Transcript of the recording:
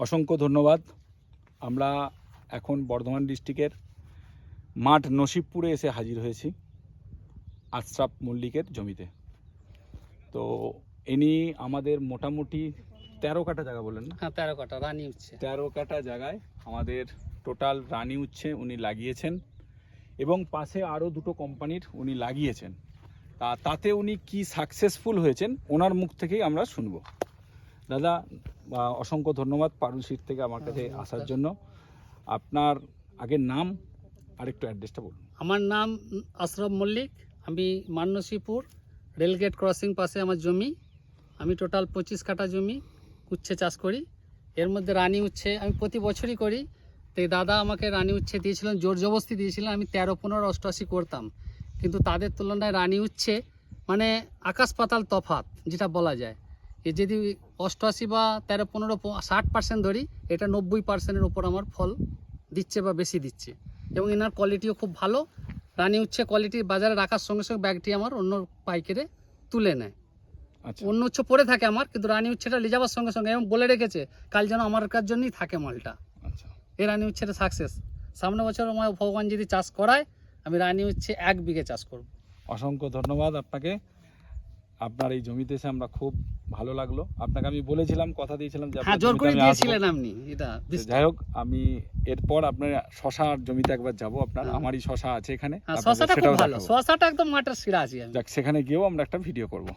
অসংখ্য ধন্যবাদ। আমরা এখন বর্ধমান ডিস্ট্রিক্টের মাঠ নসিবপুরে এসে হাজির হয়েছি আশরাফ মল্লিকের জমিতে। তো ইনি আমাদের মোটামুটি 13 কাঠা জায়গা বলেন না? হ্যাঁ, 13 কাঠা রানী উচ্ছে। 13 কাঠা জায়গায় আমাদের টোটাল রানী উচ্ছে উনি লাগিয়েছেন এবং পাশে আরও দুটো কোম্পানির উনি লাগিয়েছেন। তাতে উনি কি সাকসেসফুল হয়েছেন ওনার মুখ থেকেই আমরা শুনব। দাদা, অসংখ্য ধন্যবাদ পারুল সিট থেকে আমার কাছে আসার জন্য। আপনার আগের নাম আর একটু অ্যাড্রেসটা বলুন। আমার নাম আশরাফ মল্লিক, আমি মানসীপুর রেলগেট ক্রসিং পাশে আমার জমি। আমি টোটাল 25 কাঠা জমি উচ্ছে চাষ করি। এর মধ্যে রানী উচ্ছে আমি প্রতি বছরই করি। তো দাদা আমাকে রানী উচ্ছে দিয়েছিলেন, জোর জবরদস্তি দিয়েছিলেন। আমি 13, 15, 88 করতাম, কিন্তু তাদের তুলনায় রানী উচ্ছে মানে আকাশ পাতাল তফাৎ যেটা বলা যায়। এ যদি 88 বা 13, 15, 60% ধরি, এটা 90%-এর ওপর আমার ফল দিচ্ছে বা বেশি দিচ্ছে। এবং এনার কোয়ালিটিও খুব ভালো। রানী উচ্ছে কোয়ালিটি বাজারে রাখার সঙ্গে সঙ্গে ব্যাগটি আমার অন্য পাইকারে তুলে নেয়। আচ্ছা, অন্য উচ্ছে পড়ে থাকে আমার, কিন্তু রানী উচ্ছেটা নিয়ে যাওয়ার সঙ্গে সঙ্গে এবং বলে রেখেছে কাল যেন আমার কার জন্যই থাকে মালটা। আচ্ছা, এই রানী উচ্ছেটা সাকসেস। সামনে বছর আমার ভগবান যদি চাষ করায়, আমি রানী উচ্ছে 1 বিঘে চাষ করব। অসংখ্য ধন্যবাদ আপনাকে। আপনার এই জমিতে এসে আমরা খুব ভালো লাগলো। আপনাকে আমি বলেছিলাম, কথা দিয়েছিলাম যে হ্যাঁ, আপনার জোর জমিতে করে আমি দিয়েছিলেন আসবো। আপনি এটা। যাই হোক, আমি এরপর আপনার শশার জমিতে একবার যাব। আপনার হ্যাঁ। আমারই শশা আছে এখানে, হ্যাঁ, আপনাদের শশাটা খুব সেটাও ভালো। দেখাবো। শশাটা একদম মাঠের শিরা আছি আমি। যাক, সেখানে গিয়েও আমরা একটা ভিডিও করব।